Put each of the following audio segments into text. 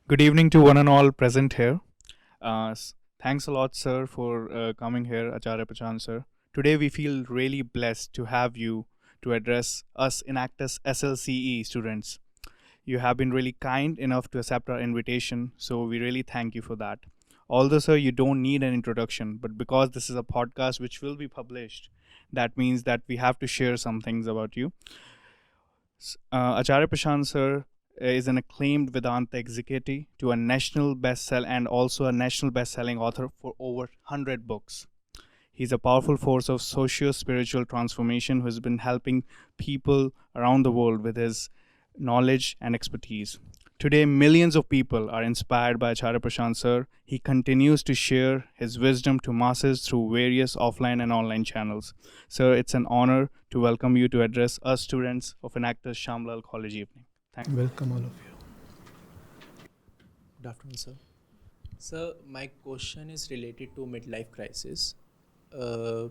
Good evening to one and all present here. Thanks a lot, sir, for coming here, Acharya Prashant, sir. Today we feel really blessed to have you to address us Inactus SLCE students. You have been really kind enough to accept our invitation, so we really thank you for that. Although, sir, you don't need an introduction, but because this is a podcast which will be published, that means that we have to share some things about you. Acharya Prashant sir is an acclaimed Vedanta executive to a national bestseller and also a national best-selling author for over 100 books. He's a powerful force of socio-spiritual transformation who has been helping people around the world with his knowledge and expertise. Today, millions of people are inspired by Acharya Prashant sir. He continues to share his wisdom to masses through various offline and online channels. Sir, it's an honor to welcome you to address us students of Enactus Shamlal College evening. Thank you. Welcome all of you. Good afternoon, sir. Sir, my question is related to midlife crisis. Uh,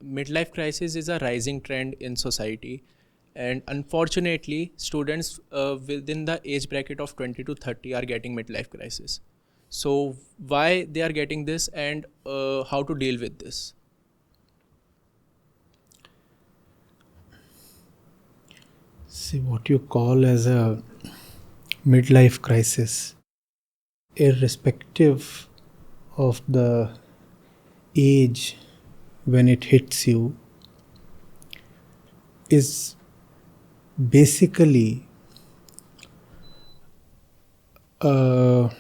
Midlife crisis is a rising trend in society, and unfortunately, students within the age bracket of 20 to 30 are getting midlife crisis. So, why they are getting this, and how to deal with this? See, what you call as a midlife crisis, irrespective of the age when it hits you, is basically a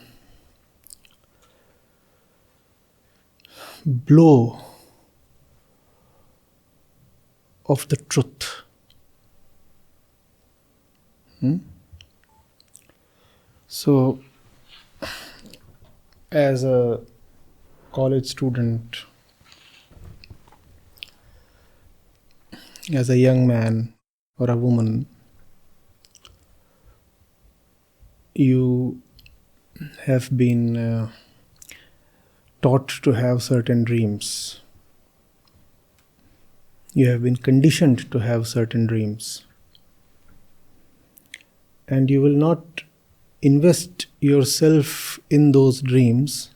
blow of the truth. So, as a college student, as a young man or a woman, you have been taught to have certain dreams. You have been conditioned to have certain dreams. And you will not invest yourself in those dreams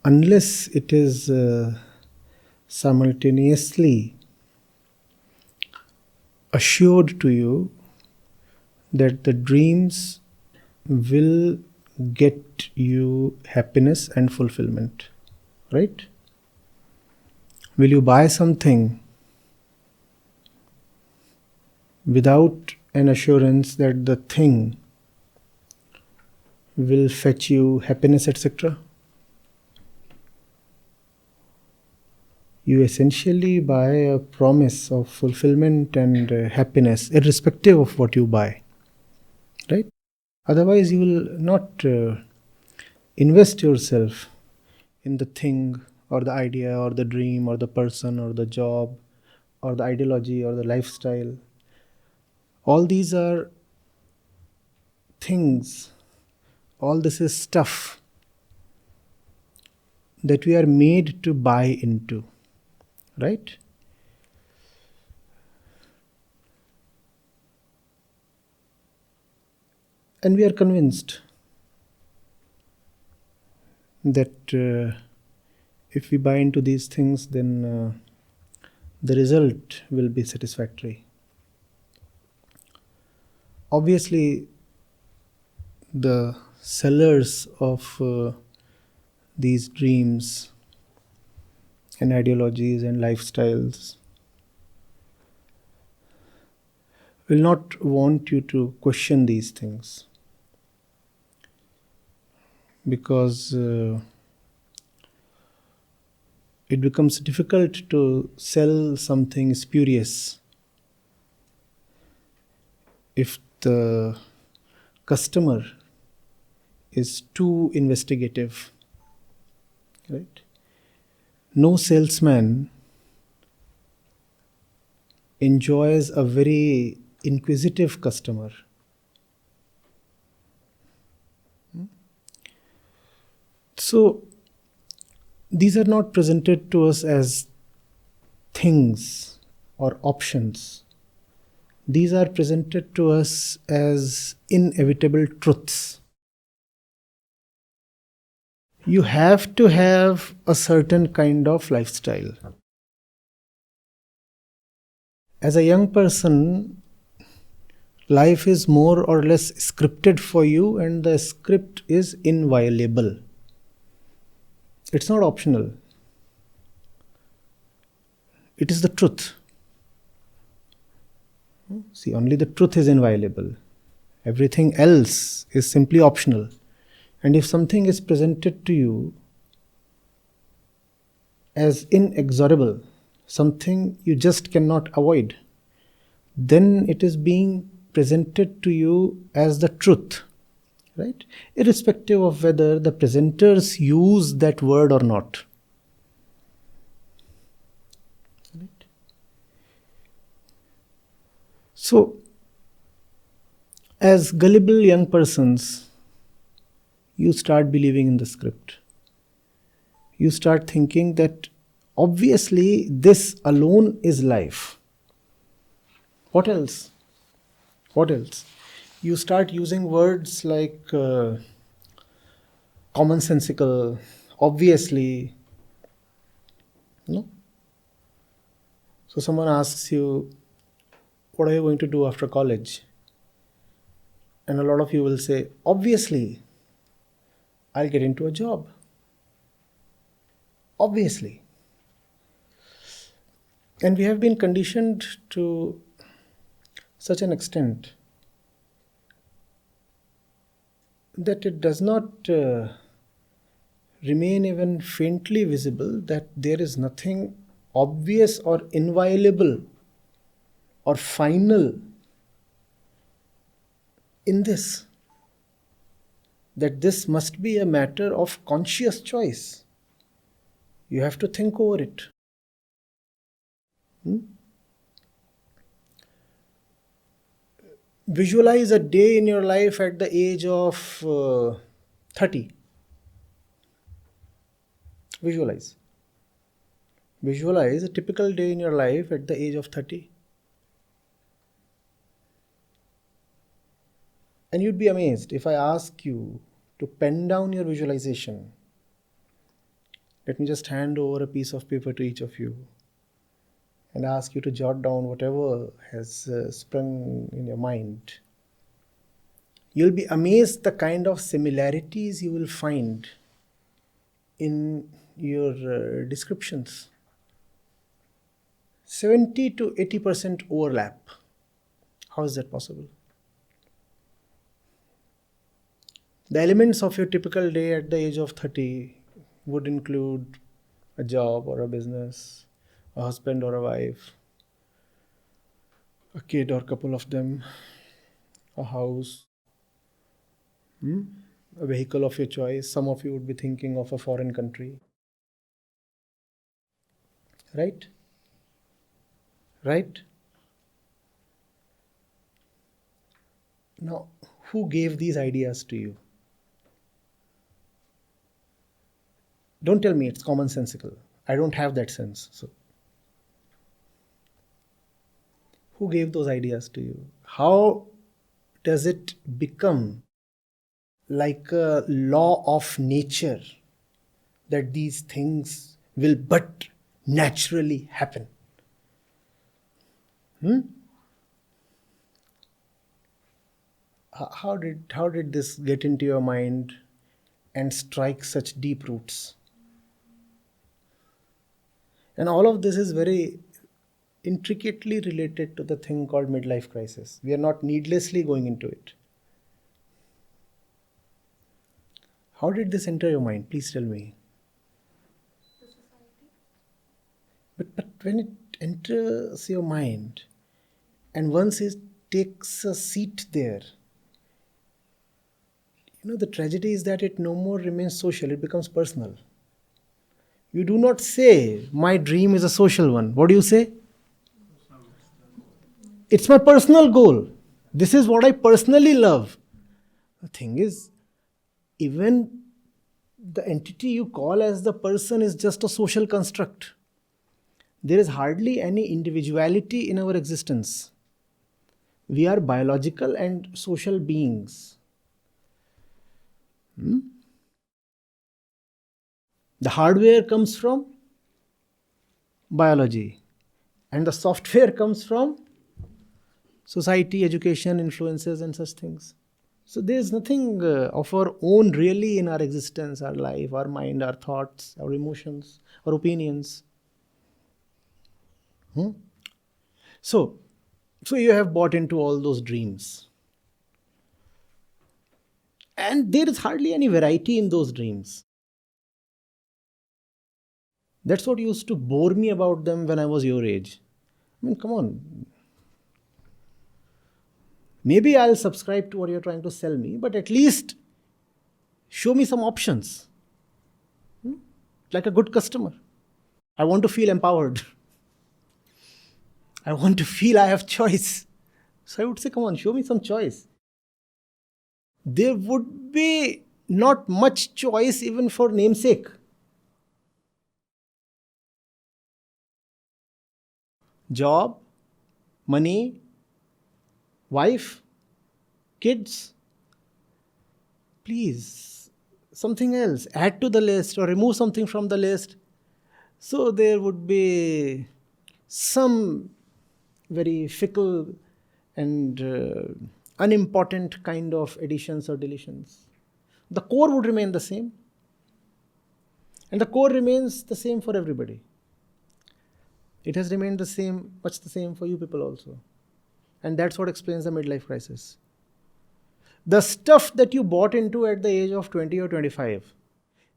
unless it is simultaneously assured to you that the dreams will get you happiness and fulfillment. Right? Will you buy something without an assurance that the thing will fetch you happiness, etc.? You essentially buy a promise of fulfillment and happiness, irrespective of what you buy. Right? Otherwise, you will not invest yourself in the thing or the idea or the dream or the person or the job or the ideology or the lifestyle. All these are things, all this is stuff that we are made to buy into, right? And we are convinced that if we buy into these things, then the result will be satisfactory. Obviously, the sellers of these dreams and ideologies and lifestyles will not want you to question these things, because it becomes difficult to sell something spurious if the customer is too investigative, right? No salesman enjoys a very inquisitive customer. So these are not presented to us as things or options. These are presented to us as inevitable truths. You have to have a certain kind of lifestyle. As a young person, life is more or less scripted for you, and the script is inviolable. It's not optional. It is the truth. See, only the truth is inviolable. Everything else is simply optional. And if something is presented to you as inexorable, something you just cannot avoid, then it is being presented to you as the truth, right? Irrespective of whether the presenters use that word or not. Right? So, as gullible young persons, you start believing in the script. You start thinking that obviously this alone is life. What else? What else? You start using words like commonsensical, obviously. No? So someone asks you, what are you going to do after college? And a lot of you will say, obviously, I'll get into a job. Obviously. And we have been conditioned to such an extent that it does not remain even faintly visible that there is nothing obvious or inviolable or final in this. That this must be a matter of conscious choice. You have to think over it. Visualize a day in your life at the age of 30. Visualize. Visualize a typical day in your life at the age of 30. And you'd be amazed if I ask you to pen down your visualization. Let me just hand over a piece of paper to each of you and ask you to jot down whatever has sprung in your mind. You'll be amazed the kind of similarities you will find in your descriptions. 70 to 80% overlap. How is that possible? The elements of your typical day at the age of 30 would include a job or a business, a husband or a wife, a kid or couple of them, a house, a vehicle of your choice. Some of you would be thinking of a foreign country. Right? Right? Now, who gave these ideas to you? Don't tell me it's commonsensical. I don't have that sense. So, who gave those ideas to you? How does it become like a law of nature that these things will but naturally happen? How did this get into your mind and strike such deep roots? And all of this is very intricately related to the thing called midlife crisis. We are not needlessly going into it. How did this enter your mind? Please tell me. The society. But when it enters your mind and once it takes a seat there, the tragedy is that it no more remains social, it becomes personal. You do not say, my dream is a social one. What do you say? It's my personal goal. This is what I personally love. The thing is, even the entity you call as the person is just a social construct. There is hardly any individuality in our existence. We are biological and social beings. The hardware comes from biology, and the software comes from society, education, influences, and such things. So there is nothing of our own really in our existence, our life, our mind, our thoughts, our emotions, our opinions. So you have bought into all those dreams. And there is hardly any variety in those dreams. That's what used to bore me about them when I was your age. I mean, come on. Maybe I'll subscribe to what you're trying to sell me, but at least show me some options. Like a good customer. I want to feel empowered. I want to feel I have choice. So I would say, come on, show me some choice. There would be not much choice even for namesake. Job, money, wife, kids. Please, something else. Add to the list or remove something from the list. So there would be some very fickle and unimportant kind of additions or deletions. The core would remain the same. And the core remains the same for everybody. It has remained the same, much the same for you people also. And that's what explains the midlife crisis. The stuff that you bought into at the age of 20 or 25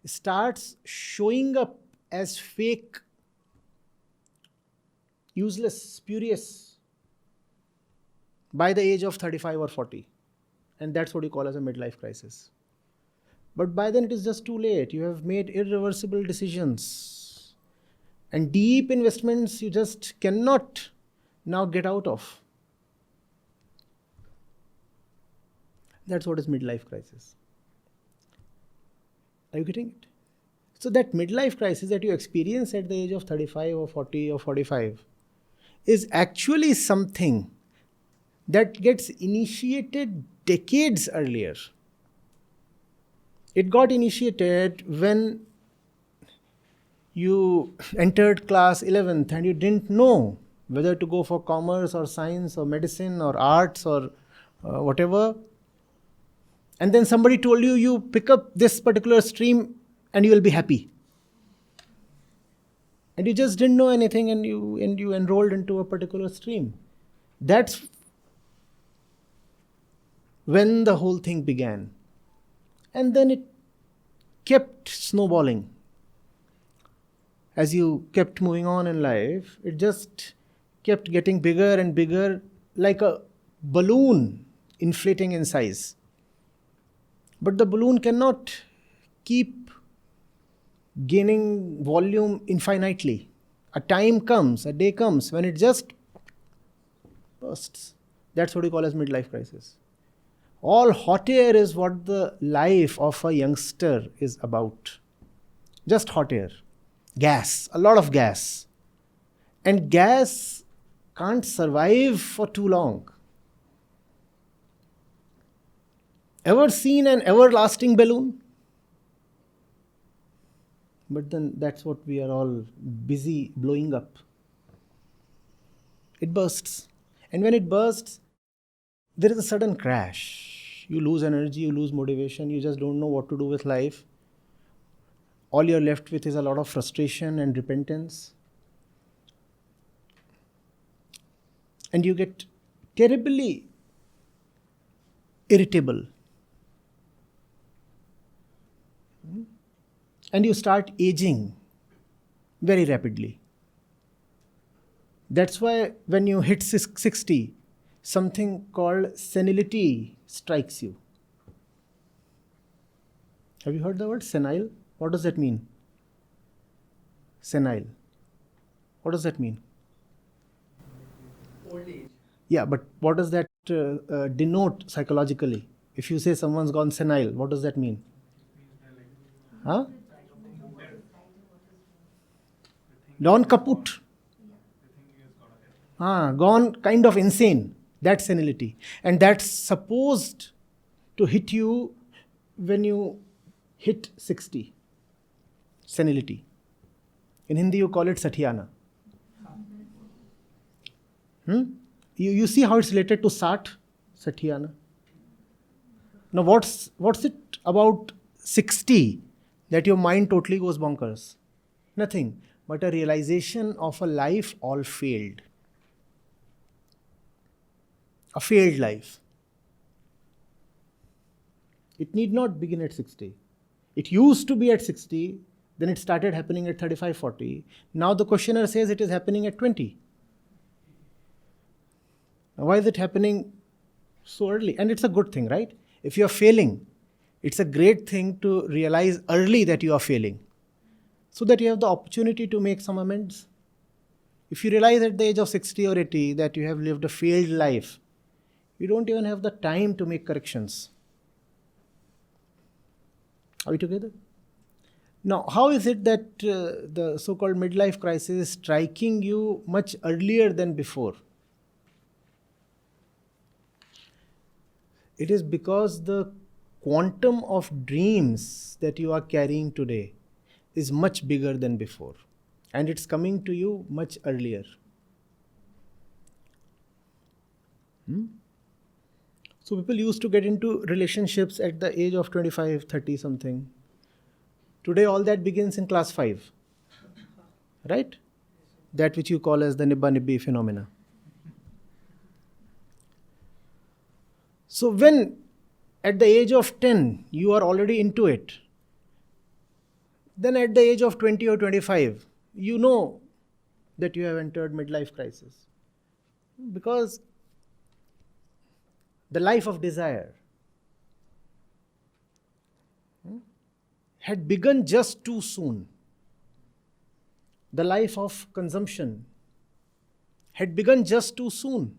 starts showing up as fake, useless, spurious by the age of 35 or 40. And that's what you call as a midlife crisis. But by then it is just too late. You have made irreversible decisions. And deep investments you just cannot now get out of. That's what is midlife crisis. Are you getting it? So that midlife crisis that you experience at the age of 35 or 40 or 45 is actually something that gets initiated decades earlier. It got initiated when you entered class 11th and you didn't know whether to go for commerce or science or medicine or arts or whatever. And then somebody told you, you pick up this particular stream and you will be happy. And you just didn't know anything and you enrolled into a particular stream. That's when the whole thing began. And then it kept snowballing. As you kept moving on in life, it just kept getting bigger and bigger, like a balloon inflating in size. But the balloon cannot keep gaining volume infinitely. A time comes, a day comes when it just bursts. That's what we call as midlife crisis. All hot air is what the life of a youngster is about. Just hot air. Gas, a lot of gas. And gas can't survive for too long. Ever seen an everlasting balloon? But then that's what we are all busy blowing up. It bursts. And when it bursts, there is a sudden crash. You lose energy, you lose motivation, you just don't know what to do with life. All you're left with is a lot of frustration and repentance. And you get terribly irritable. And you start aging very rapidly. That's why when you hit 60, something called senility strikes you. Have you heard the word senile? What does that mean? Senile. What does that mean? Old age. Yeah, but what does that denote psychologically? If you say someone's gone senile, what does that mean? Huh? Gone kaput. Gone kind of insane. That's senility. And that's supposed to hit you when you hit 60. senility. In Hindi you call it Sathiyana. You see how it's related to Sat, Sathiyana. Now what's it about 60 that your mind totally goes bonkers? Nothing but a realization of a life all failed. A failed life. It need not begin at 60. It used to be at 60, then it started happening at 35, 40. Now the questioner says it is happening at 20. Now why is it happening so early? And it's a good thing, right? If you are failing, it's a great thing to realize early that you are failing, so that you have the opportunity to make some amends. If you realize at the age of 60 or 80 that you have lived a failed life, you don't even have the time to make corrections. Are we together? Now, how is it that the so-called midlife crisis is striking you much earlier than before? It is because the quantum of dreams that you are carrying today is much bigger than before, and it's coming to you much earlier. So people used to get into relationships at the age of 25, 30 something. Today all that begins in class 5. Right? That which you call as the Nibba Nibbi phenomena. So when at the age of 10 you are already into it, then at the age of 20 or 25, you know that you have entered midlife crisis. Because the life of desire had begun just too soon. The life of consumption had begun just too soon.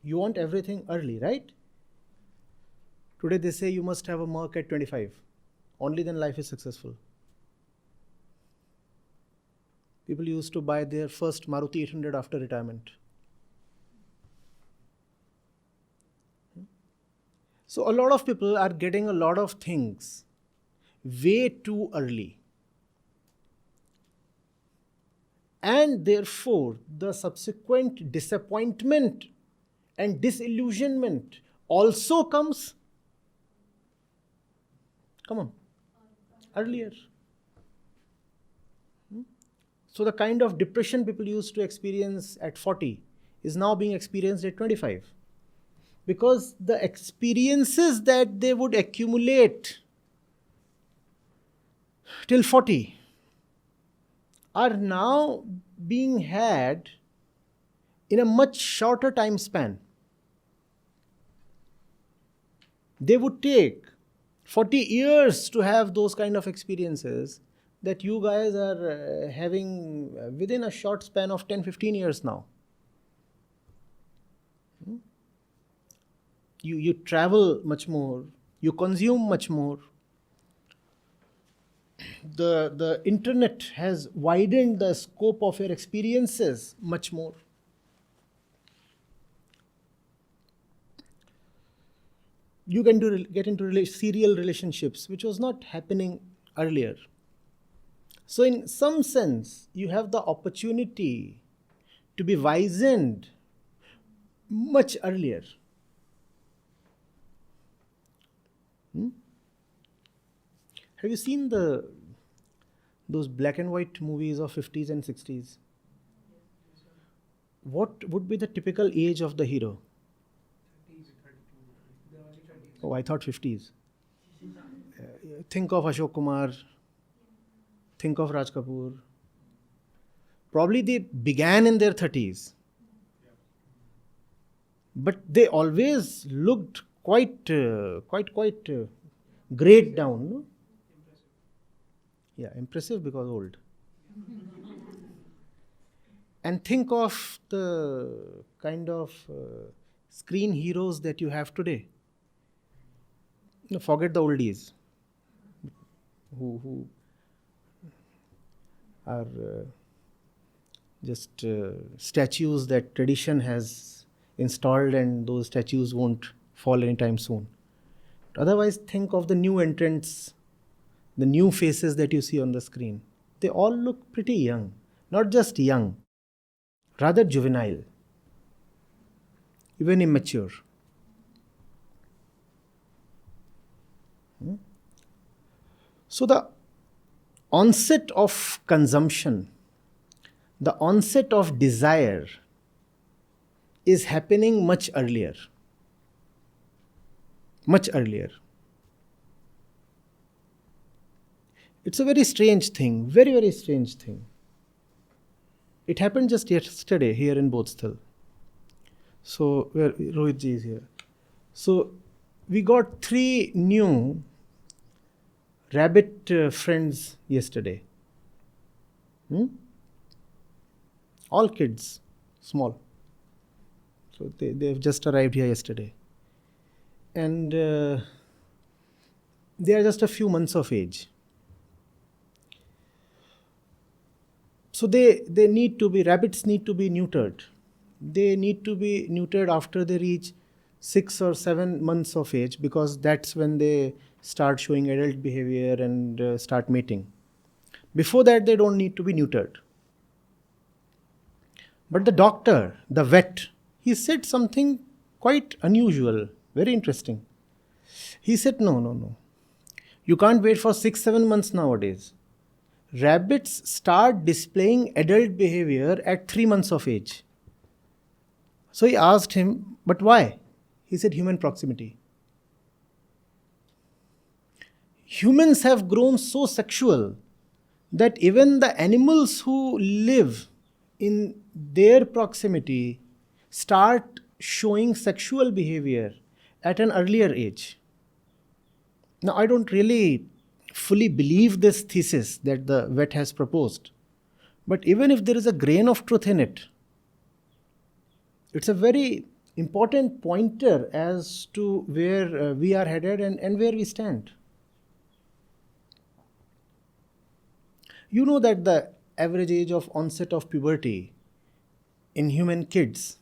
You want everything early, right? Today they say you must have a Merc at 25. Only then life is successful. People used to buy their first Maruti 800 after retirement. So a lot of people are getting a lot of things way too early. And therefore, the subsequent disappointment and disillusionment also comes, earlier. So the kind of depression people used to experience at 40 is now being experienced at 25. Because the experiences that they would accumulate till 40 are now being had in a much shorter time span. They would take 40 years to have those kind of experiences that you guys are having within a short span of 10-15 years now. You travel much more, you consume much more. The internet has widened the scope of your experiences much more. You can get into serial relationships, which was not happening earlier. So in some sense, you have the opportunity to be wizened much earlier. Have you seen those black and white movies of 50s and 60s? What would be the typical age of the hero? Oh, I thought 50s. Think of Ashok Kumar. Think of Raj Kapoor. Probably they began in their 30s. But they always looked quite grayed down. No? Yeah, impressive because old. And think of the kind of screen heroes that you have today. Forget the oldies who are just statues that tradition has installed, and those statues won't fall anytime soon. Otherwise, think of the new entrants the new faces that you see on the screen, they all look pretty young. Not just young, rather juvenile, even immature. So the onset of consumption, the onset of desire is happening much earlier. Much earlier. It's a very strange thing, very, very strange thing. It happened just yesterday here in Bodhsthal. So, where Rohitji is here. So, we got 3 new rabbit friends yesterday. All kids, small. So, they've just arrived here yesterday. And they are just a few months of age. So rabbits need to be neutered. They need to be neutered after they reach 6 or 7 months of age, because that's when they start showing adult behavior and start mating. Before that, they don't need to be neutered. But the doctor, the vet, he said something quite unusual, very interesting. He said, no. You can't wait for 6-7 months nowadays. Rabbits start displaying adult behavior at 3 months of age. So he asked him, but why? He said, human proximity. Humans have grown so sexual that even the animals who live in their proximity start showing sexual behavior at an earlier age. Now, I don't really fully believe this thesis that the vet has proposed. But even if there is a grain of truth in it, it's a very important pointer as to where we are headed and where we stand. You know that the average age of onset of puberty in human kids,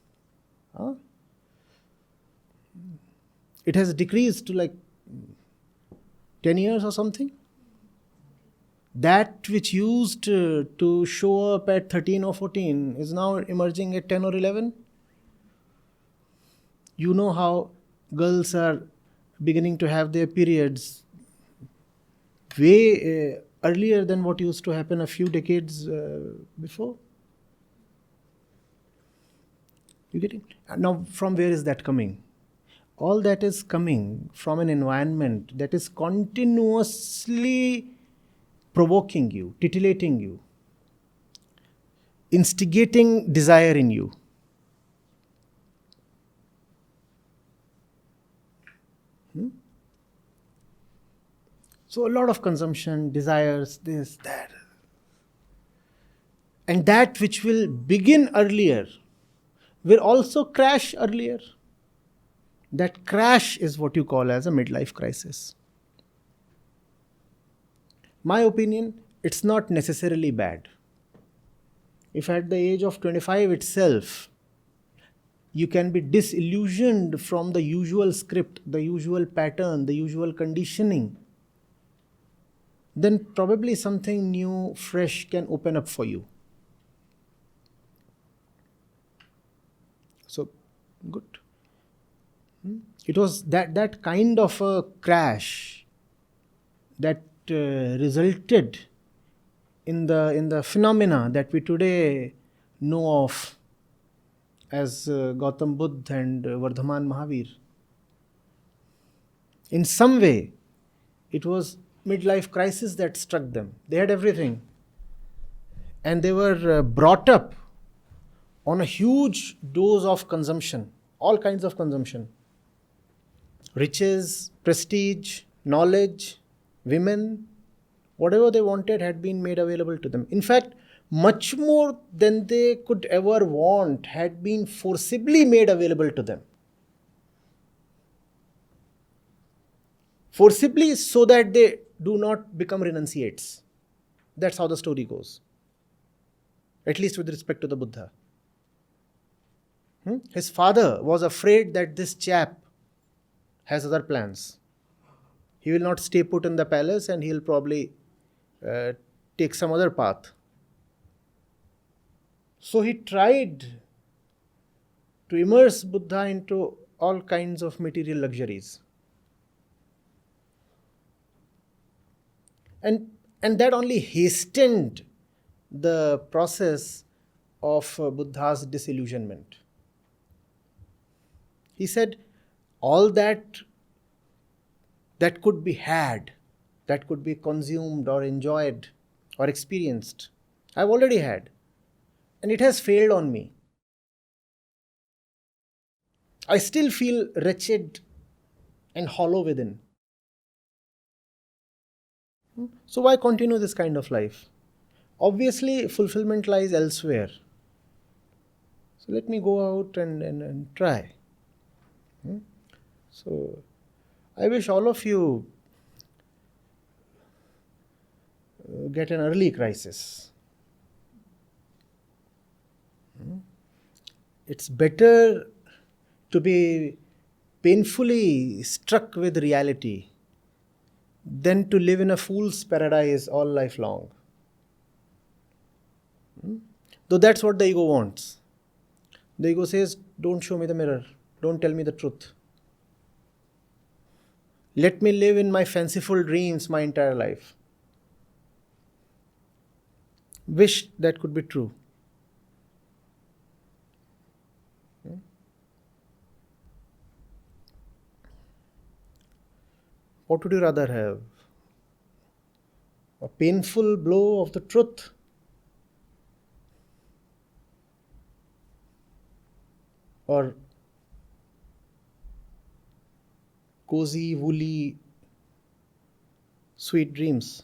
it has decreased to like 10 years or something. That which used to show up at 13 or 14 is now emerging at 10 or 11. You know how girls are beginning to have their periods way earlier than what used to happen a few decades before. You getting? Now, from where is that coming? All that is coming from an environment that is continuously provoking you, titillating you, instigating desire in you. So a lot of consumption, desires, this, that. And that which will begin earlier will also crash earlier. That crash is what you call as a midlife crisis. My opinion, it's not necessarily bad. If at the age of 25 itself, you can be disillusioned from the usual script, the usual pattern, the usual conditioning, then probably something new, fresh can open up for you. So, good. It was that kind of a crash that resulted in the phenomena that we today know of as Gautam Buddha and Vardhaman Mahavir. In some way, it was midlife crisis that struck them. They had everything. And they were brought up on a huge dose of consumption, all kinds of consumption. Riches, prestige, knowledge, women, whatever they wanted had been made available to them. In fact, much more than they could ever want had been forcibly made available to them. Forcibly so that they do not become renunciates. That's how the story goes. At least with respect to the Buddha. His father was afraid that this chap has other plans. He will not stay put in the palace, and he'll probably take some other path. So he tried to immerse Buddha into all kinds of material luxuries. And that only hastened the process of Buddha's disillusionment. He said, all that could be had, that could be consumed or enjoyed or experienced, I've already had, and it has failed on me. I still feel wretched and hollow within. So why continue this kind of life? Obviously, fulfillment lies elsewhere. So let me go out and try. So I wish all of you get an early crisis. It's better to be painfully struck with reality than to live in a fool's paradise all life long. Though that's what the ego wants. The ego says, don't show me the mirror, don't tell me the truth. Let me live in my fanciful dreams my entire life. Wish that could be true. What would you rather have? A painful blow of the truth, or cozy, woolly, sweet dreams?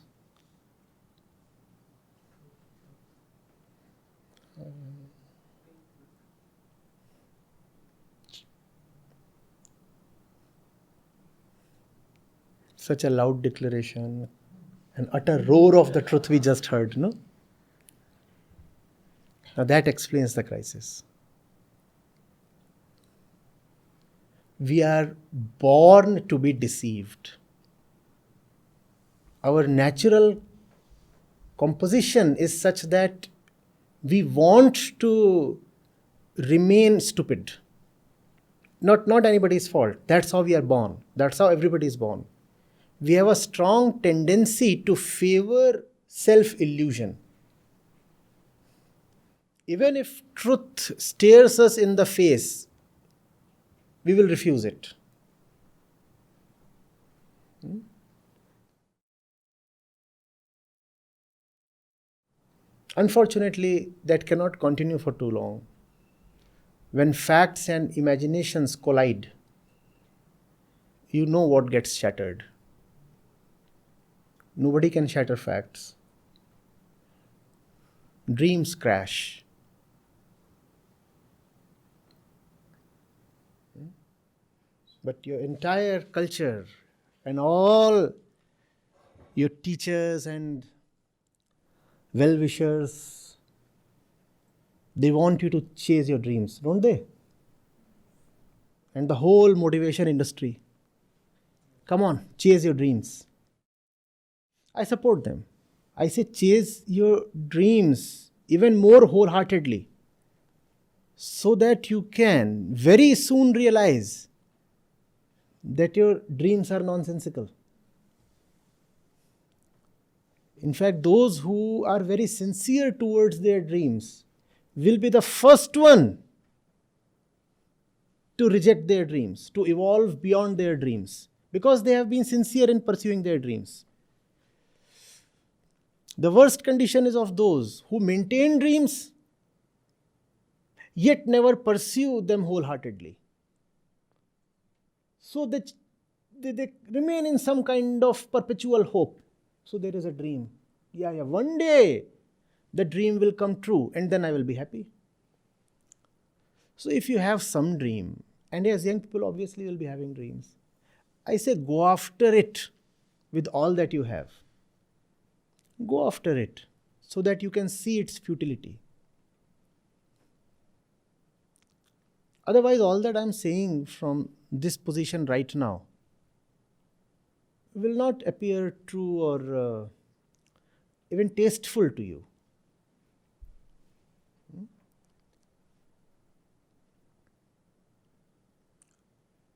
Such a loud declaration, an utter roar of the truth we just heard, no? Now that explains the crisis. We are born to be deceived. Our natural composition is such that we want to remain stupid. Not anybody's fault. That's how we are born. That's how everybody is born. We have a strong tendency to favor self-illusion. Even if truth stares us in the face, we will refuse it. Unfortunately, that cannot continue for too long. When facts and imaginations collide, you know what gets shattered. Nobody can shatter facts. Dreams crash. But your entire culture and all your teachers and well-wishers, they want you to chase your dreams, don't they? And the whole motivation industry. Come on, chase your dreams. I support them. I say chase your dreams even more wholeheartedly, so that you can very soon realize that your dreams are nonsensical. In fact, those who are very sincere towards their dreams will be the first one to reject their dreams, to evolve beyond their dreams, because they have been sincere in pursuing their dreams. The worst condition is of those who maintain dreams yet never pursue them wholeheartedly. So they remain in some kind of perpetual hope. So there is a dream. Yeah, one day the dream will come true and then I will be happy. So if you have some dream, and as young people obviously will be having dreams, I say go after it with all that you have. Go after it so that you can see its futility. Otherwise, all that I'm saying from this position right now will not appear true or even tasteful to you.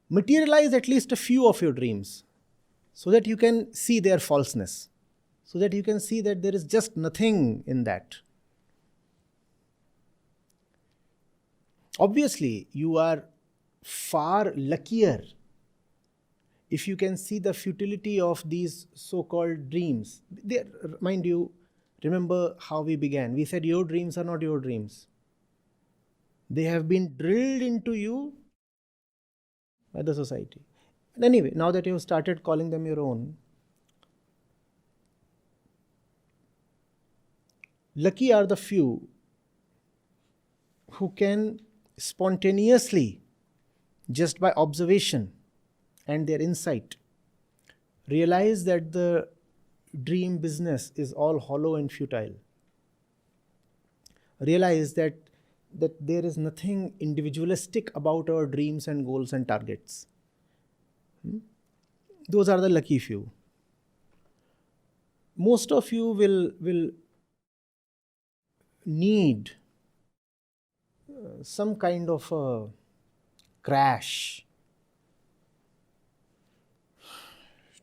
Materialize at least a few of your dreams so that you can see their falseness, so that you can see that there is just nothing in that. Obviously, you are far luckier if you can see the futility of these so-called dreams. Mind you, remember how we began. We said your dreams are not your dreams. They have been drilled into you by the society. And anyway, now that you have started calling them your own, lucky are the few who can spontaneously, just by observation and their insight, realize that the dream business is all hollow and futile. Realize that there is nothing individualistic about our dreams and goals and targets. Those are the lucky few. Most of you will need some kind of a crash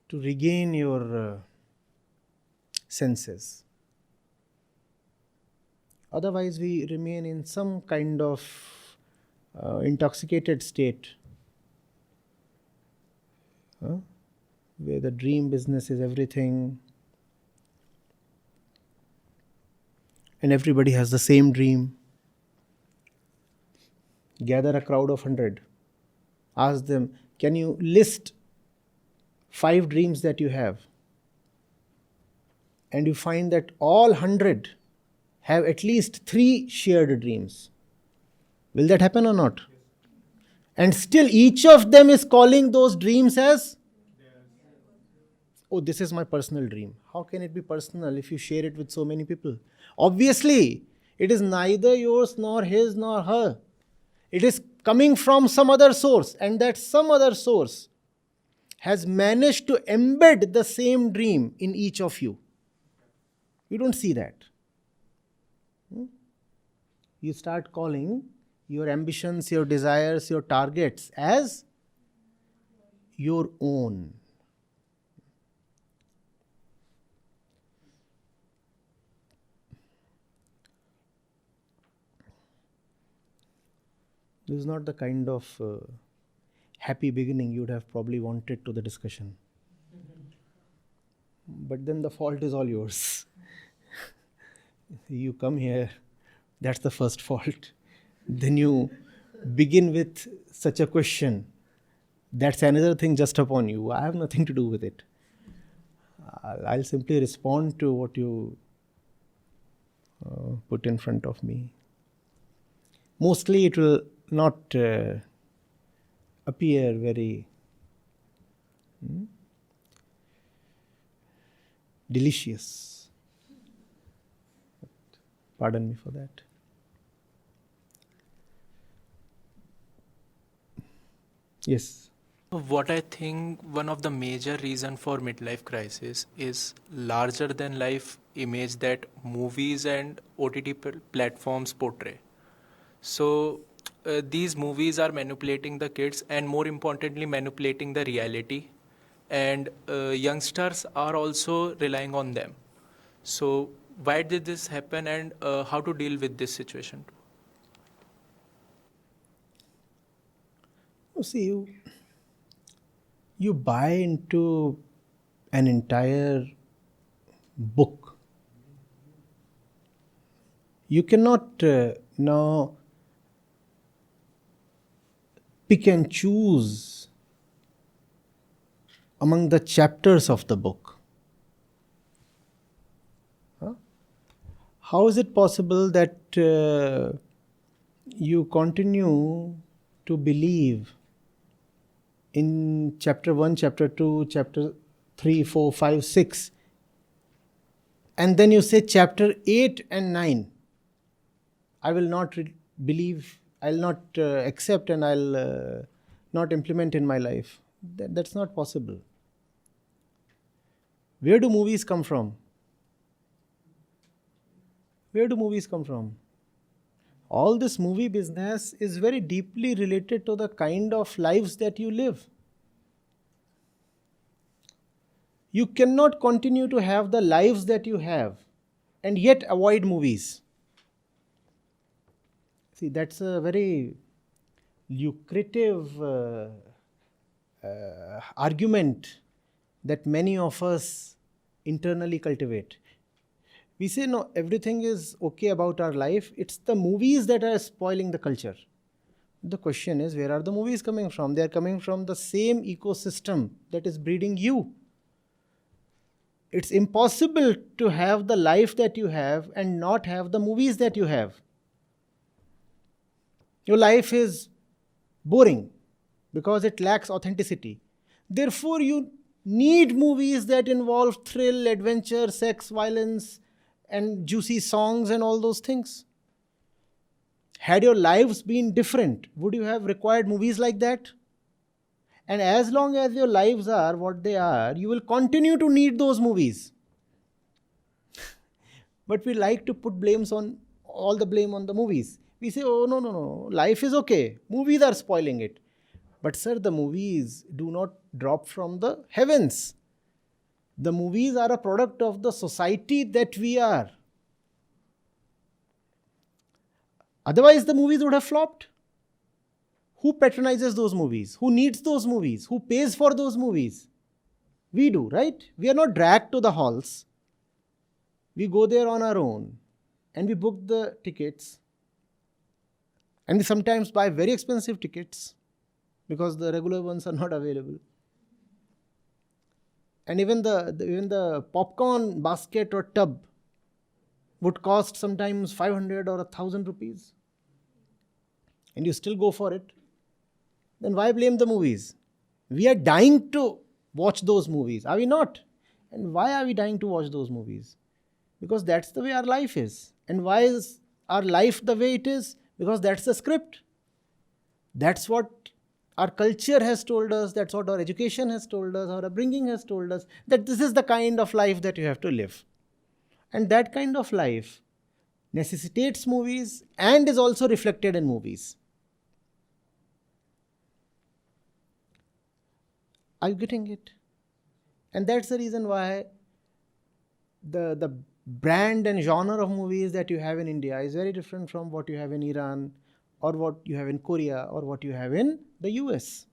to regain your senses. Otherwise, we remain in some kind of intoxicated state, where the dream business is everything and everybody has the same dream. Gather a crowd of 100. Ask them, can you list 5 dreams that you have? And you find that all 100 have at least 3 shared dreams. Will that happen or not? And still each of them is calling those dreams as, oh, this is my personal dream. How can it be personal if you share it with so many people? Obviously, it is neither yours nor his nor her. It is coming from some other source, and that some other source has managed to embed the same dream in each of you. You don't see that. You start calling your ambitions, your desires, your targets as your own. This is not the kind of happy beginning you would have probably wanted to the discussion. But then the fault is all yours. You come here, that's the first fault. Then you begin with such a question. That's another thing just upon you. I have nothing to do with it. I'll simply respond to what you put in front of me. Mostly it will not appear very delicious. Pardon me for that. Yes. What I think one of the major reason for midlife crisis is larger than life image that movies and OTT platforms portray. So these movies are manipulating the kids and more importantly manipulating the reality, and youngsters are also relying on them. So why did this happen, and how to deal with this situation? See, you buy into an entire book. You cannot now pick and choose among the chapters of the book. How is it possible that you continue to believe in chapter 1, chapter 2, chapter 3, 4, 5, 6, and then you say chapter 8 and 9, I will not believe, I'll not accept, and I'll not implement in my life? That's not possible. Where do movies come from? Where do movies come from? All this movie business is very deeply related to the kind of lives that you live. You cannot continue to have the lives that you have and yet avoid movies. See, that's a very lucrative argument that many of us internally cultivate. We say, no, everything is okay about our life. It's the movies that are spoiling the culture. The question is, where are the movies coming from? They are coming from the same ecosystem that is breeding you. It's impossible to have the life that you have and not have the movies that you have. Your life is boring because it lacks authenticity. Therefore, you need movies that involve thrill, adventure, sex, violence, and juicy songs and all those things. Had your lives been different, would you have required movies like that? And as long as your lives are what they are, you will continue to need those movies. But we like to put all the blame on the movies. We say, oh, no, life is okay. Movies are spoiling it. But sir, the movies do not drop from the heavens. The movies are a product of the society that we are. Otherwise, the movies would have flopped. Who patronizes those movies? Who needs those movies? Who pays for those movies? We do, right? We are not dragged to the halls. We go there on our own and we book the tickets. And we sometimes buy very expensive tickets because the regular ones are not available. And even the popcorn basket or tub would cost sometimes 500 or 1,000 rupees. And you still go for it. Then why blame the movies? We are dying to watch those movies, are we not? And why are we dying to watch those movies? Because that's the way our life is. And why is our life the way it is? Because that's the script. That's what our culture has told us, that's what our education has told us, our upbringing has told us, that this is the kind of life that you have to live. And that kind of life necessitates movies and is also reflected in movies. Are you getting it? And that's the reason why the brand and genre of movies that you have in India is very different from what you have in Iran or what you have in Korea or what you have in the US.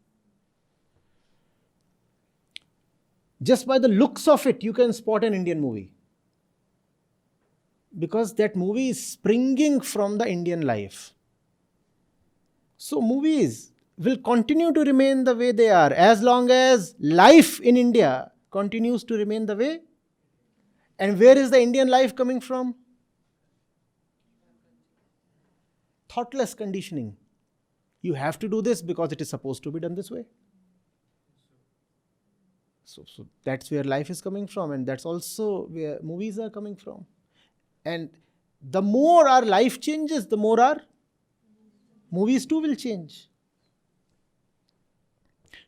Just by the looks of it, you can spot an Indian movie. Because that movie is springing from the Indian life. So movies will continue to remain the way they are as long as life in India continues to remain the way. And where is the Indian life coming from? Thoughtless conditioning. You have to do this because it is supposed to be done this way. So that's where life is coming from, and that's also where movies are coming from. And the more our life changes, the more our movies too will change.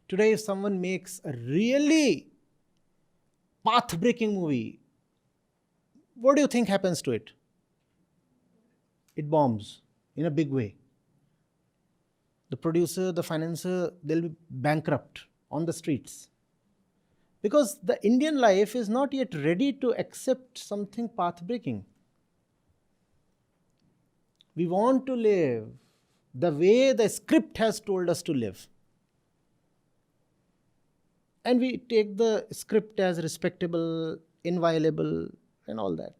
Today, if someone makes a really path-breaking movie, what do you think happens to it? It bombs in a big way. The producer, the financier, they'll be bankrupt on the streets. Because the Indian life is not yet ready to accept something path-breaking. We want to live the way the script has told us to live. And we take the script as respectable, inviolable, and all that.